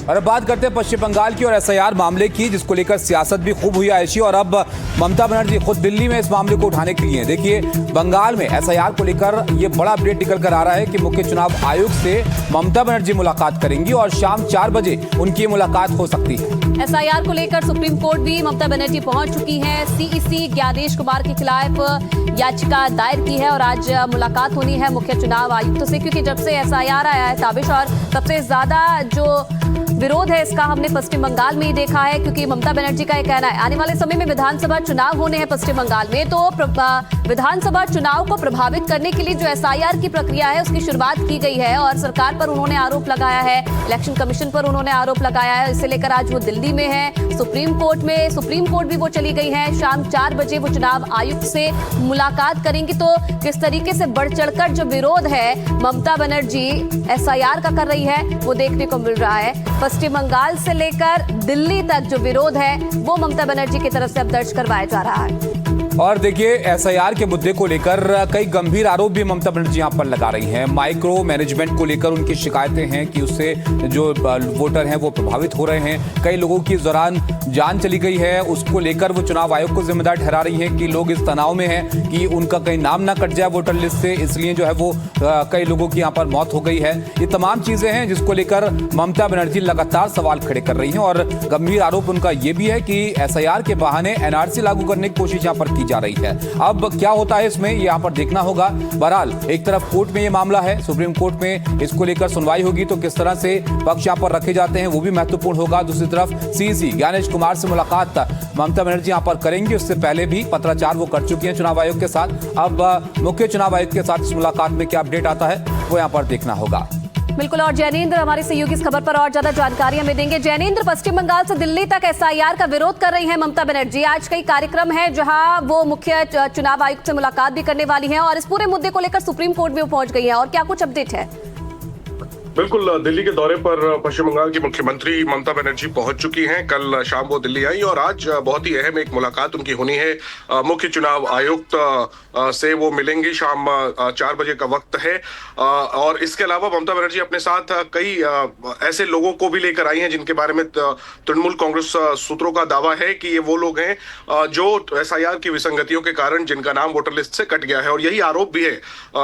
और अब बात करते हैं पश्चिम बंगाल की और एसआईआर मामले की, जिसको लेकर सियासत भी खूब हुई आयशी। और अब ममता बनर्जी खुद दिल्ली में इस मामले को उठाने के लिए, देखिए बंगाल में एसआईआर को लेकर ये बड़ा अपडेट निकल कर आ रहा है कि मुख्य चुनाव आयोग से ममता बनर्जी मुलाकात करेंगी और शाम 4 बजे उनकी मुलाकात हो सकती है। एसआईआर को लेकर सुप्रीम कोर्ट भी ममता बनर्जी पहुंच चुकी हैं। सीईसी ज्ञानेश कुमार के खिलाफ याचिका दायर की है और आज मुलाकात होनी है मुख्य चुनाव आयुक्त से, क्योंकि जब से एसआईआर आया है ताबिश, और सबसे ज्यादा जो विरोध है इसका हमने पश्चिम बंगाल में ही देखा है, क्योंकि ममता बनर्जी का यह कहना है आने वाले समय में विधानसभा चुनाव होने हैं पश्चिम बंगाल में, तो विधानसभा चुनाव को प्रभावित करने के लिए जो एसआईआर की प्रक्रिया है उसकी शुरुआत की गई है और सरकार पर उन्होंने आरोप लगाया है, इलेक्शन कमीशन पर उन्होंने आरोप लगाया है। इसे लेकर आज वो दिल्ली में है, सुप्रीम कोर्ट भी वो चली गई है। शाम 4 बजे वो चुनाव आयुक्त से मुलाकात करेंगी। तो किस तरीके से बढ़ चढ़कर जो विरोध है ममता बनर्जी एसआईआर का कर रही है वो देखने को मिल रहा है। पश्चिम बंगाल से लेकर दिल्ली तक जो विरोध है वो ममता बनर्जी की तरफ से अब दर्ज करवाया जा रहा है। और देखिए एसआईआर के मुद्दे को लेकर कई गंभीर आरोप भी ममता बनर्जी यहां पर लगा रही हैं। माइक्रो मैनेजमेंट को लेकर उनकी शिकायतें हैं कि उससे जो वोटर हैं वो प्रभावित हो रहे हैं। कई लोगों की इस दौरान जान चली गई है, उसको लेकर वो चुनाव आयोग को जिम्मेदार ठहरा रही हैं कि लोग इस तनाव में हैं कि उनका कहीं नाम ना कट जाए वोटर लिस्ट से, इसलिए जो है वो कई लोगों की यहाँ पर मौत हो गई है। ये तमाम चीजें हैं जिसको लेकर ममता बनर्जी लगातार सवाल खड़े कर रही हैं और गंभीर आरोप उनका ये भी है कि एसआईआर के बहाने एनआरसी लागू करने की कोशिश यहाँ पर की जा रही है। अब क्या होता है इसमें यहाँ पर देखना होगा। बहरहाल एक तरफ कोर्ट में ये मामला है, सुप्रीम कोर्ट में इसको लेकर सुनवाई होगी, तो किस तरह से पक्ष यहाँ पर रखे जाते हैं वो भी महत्वपूर्ण होगा। दूसरी तरफ सीईसी ज्ञानेश कुमार से मुलाकात ममता बनर्जी यहाँ पर करेंगी, उससे पहले भी पत्राचार वो कर चुकी हैं चुनाव आयोग के साथ। अब मुख्य चुनाव आयुक्त के साथ इस मुलाकात में क्या अपडेट आता है वो यहाँ पर देखना होगा। बिल्कुल, और जैनेंद्र हमारे सहयोगी इस खबर पर और ज्यादा जानकारी हमें देंगे। जैनेंद्र, पश्चिम बंगाल से दिल्ली तक एसआईआर का विरोध कर रही हैं ममता बनर्जी। आज कई कार्यक्रम है जहां वो मुख्य चुनाव आयुक्त से मुलाकात भी करने वाली हैं और इस पूरे मुद्दे को लेकर सुप्रीम कोर्ट भी पहुंच गई है, और क्या कुछ अपडेट है? बिल्कुल, दिल्ली के दौरे पर पश्चिम बंगाल की मुख्यमंत्री ममता बनर्जी पहुंच चुकी हैं। कल शाम वो दिल्ली आई और आज बहुत ही अहम एक मुलाकात उनकी होनी है मुख्य चुनाव आयुक्त से। वो मिलेंगी, शाम 4 बजे का वक्त है। और इसके अलावा ममता बनर्जी अपने साथ कई ऐसे लोगों को भी लेकर आई हैं जिनके बारे में तृणमूल कांग्रेस सूत्रों का दावा है कि ये वो लोग हैं जो एसआईआर की विसंगतियों के कारण जिनका नाम वोटर लिस्ट से कट गया है। और यही आरोप भी है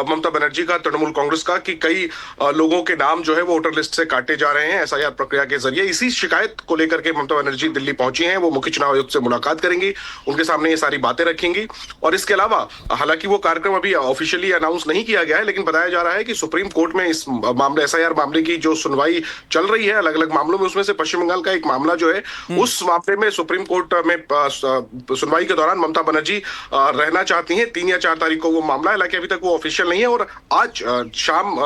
ममता बनर्जी का, तृणमूल कांग्रेस का, कि कई लोगों के नाम जो है वो वोटर लिस्ट से काटे जा रहे हैं एसआईआर प्रक्रिया के जरिए। इसी शिकायत को लेकर के ममता बनर्जी दिल्ली पहुंची हैं। वो मुख्य चुनाव आयुक्त से मुलाकात करेंगी, उनके सामने ये सारी बातें रखेंगी। और इसके अलावा हालांकि वो कार्यक्रम अभी ऑफिशियली अनाउंस नहीं किया गया है, लेकिन बताया जा रहा है कि सुप्रीम कोर्ट में इस मामले एसआईआर मामले की जो सुनवाई चल रही है अलग अलग मामलों में, उसमें से पश्चिम बंगाल का एक मामला जो है उस मामले में सुप्रीम कोर्ट में सुनवाई के दौरान ममता बनर्जी रहना चाहती हैं। 3 या 4 तारीख को वो मामला है, हालांकि अभी तक वो ऑफिशियल नहीं है। और आज शाम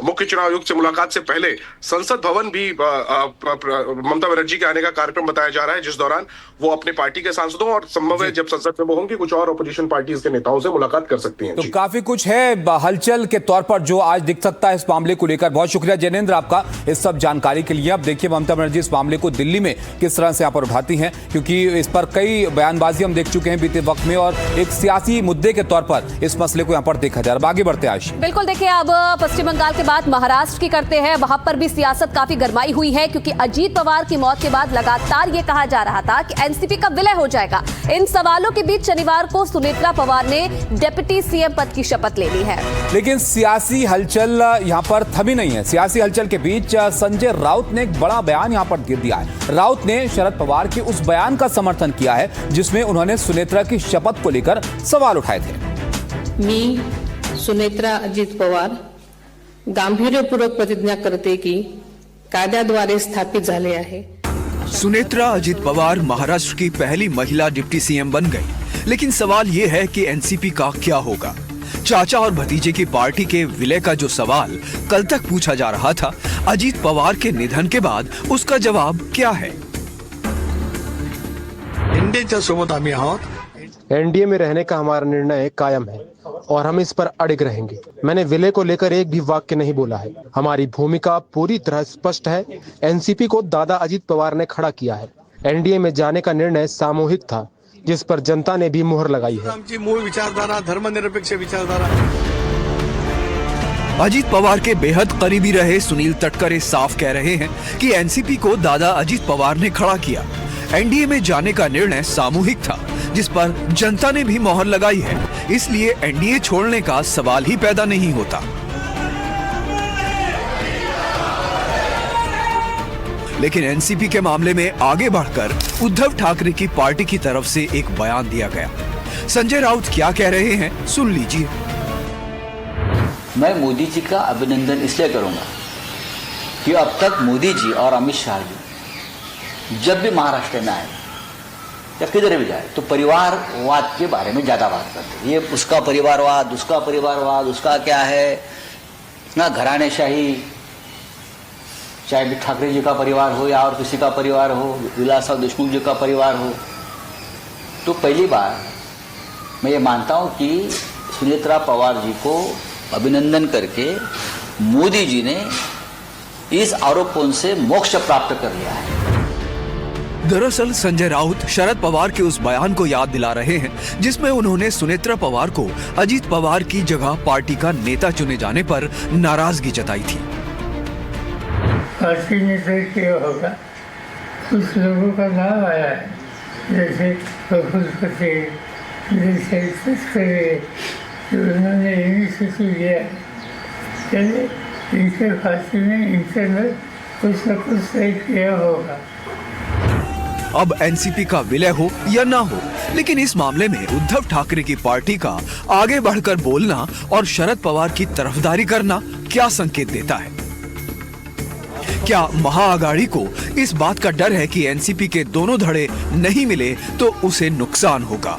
मुख्य चुनाव आयुक्त से मुलाकात से पहले संसद भवन भी ममता बनर्जी के आने का कार्यक्रम बताया जा रहा है, जिस दौरान वो अपने पार्टी के सांसदों और संभव है जब संसद में वो होंगी कुछ और अपोजिशन पार्टीज के नेताओं से मुलाकात कर सकती हैं। तो काफी कुछ है हलचल के तौर पर जो आज दिख सकता है इस मामले को लेकर। बहुत शुक्रिया जैनेंद्र आपका इस सब जानकारी के लिए। अब देखिए ममता बनर्जी इस मामले को दिल्ली में किस तरह से यहाँ पर उठाती हैं, क्योंकि इस पर कई बयानबाजी हम देख चुके हैं बीते वक्त में और एक सियासी मुद्दे के तौर पर इस मसले को यहाँ पर देखा जा रहा है। आगे बढ़ते हैं आयुष। बिल्कुल, देखिए अब पश्चिम बंगाल के बाद महाराष्ट्र की करते हैं। वहां पर भी सियासत काफी गरमाई हुई है, क्योंकि अजीत पवार की मौत के बाद लगातार ये कहा जा रहा था कि एनसीपी का विलय हो जाएगा। इन सवालों के बीच शनिवार को सुनेत्रा पवार ने डिप्टी सीएम पद की शपथ ले ली है। लेकिन सियासी हलचल यहाँ पर थमी नहीं है। सियासी हलचल के बीच संजय राउत ने एक बड़ा बयान यहाँ पर दे दिया है। राउत ने शरद पवार के उस बयान का समर्थन किया है जिसमें उन्होंने सुनेत्रा की शपथ को लेकर सवाल उठाए थे। मी सुनेत्रा अजित पवार गांभीर्यपूर्वक प्रतिज्ञा करते की कायद्याद्वारे स्थापित झाले आहे। सुनेत्रा अजित पवार महाराष्ट्र की पहली महिला डिप्टी सीएम बन गई, लेकिन सवाल ये है कि एनसीपी का क्या होगा। चाचा और भतीजे की पार्टी के विलय का जो सवाल कल तक पूछा जा रहा था, अजित पवार के निधन के बाद उसका जवाब क्या है? इंडियाच्या सोबत आम्ही आहोत। एनडीए में रहने का हमारा निर्णय कायम है और हम इस पर अड़िग रहेंगे। मैंने विलय को लेकर एक भी वाक्य नहीं बोला है। हमारी भूमिका पूरी तरह स्पष्ट है। एनसीपी को दादा अजित पवार ने खड़ा किया है। एनडीए में जाने का निर्णय सामूहिक था, जिस पर जनता ने भी मुहर लगाई है। आमची मूळ विचारधारा धर्मनिरपेक्ष विचारधारा। अजीत पवार के बेहद करीबी रहे सुनील तटकरे साफ कह रहे हैं कि एनसीपी को दादा अजीत पवार ने खड़ा किया। एनडीए में जाने का निर्णय सामूहिक था, जिस पर जनता ने भी मोहर लगाई है, इसलिए एनडीए छोड़ने का सवाल ही पैदा नहीं होता। लेकिन एनसीपी के मामले में आगे बढ़कर उद्धव ठाकरे की पार्टी की तरफ से एक बयान दिया गया। संजय राउत क्या कह रहे हैं, सुन लीजिए। मैं मोदी जी का अभिनंदन इसलिए करूंगा कि अब तक मोदी जी और अमित शाह जी जब भी महाराष्ट्र में आए या किधर भी जाए तो परिवारवाद के बारे में ज़्यादा बात करते हैं। ये उसका परिवारवाद, उसका क्या है ना, घरानेशाही, चाहे ठाकरे जी का परिवार हो या और किसी का परिवार हो, विलासराव देशमुख जी का परिवार हो। तो पहली बार मैं ये मानता हूँ कि सुनेत्रा पवार जी को अभिनंदन करके मोदी जी ने इस आरोपों से मोक्ष प्राप्त कर लिया है। दरअसल संजय राउत शरद पवार के उस बयान को याद दिला रहे हैं जिसमें उन्होंने सुनेत्रा पवार को अजीत पवार की जगह पार्टी का नेता चुने जाने पर नाराजगी जताई थी। पार्टी ने तय किया होगा, कुछ लोगों का नाम आया है, जैसे प्रफुल्ल पटेल, जैसे तटकरे, तो उन्होंने इनिशिएटिव लिया। चलिए, इनके फांसी में इंटरनल कुछ न कुछ तय किया होगा। अब एनसीपी का विलय हो या ना हो, लेकिन इस मामले में उद्धव ठाकरे की पार्टी का आगे बढ़कर बोलना और शरद पवार की तरफदारी करना क्या संकेत देता है? क्या महाअघाड़ी को इस बात का डर है कि एनसीपी के दोनों धड़े नहीं मिले तो उसे नुकसान होगा?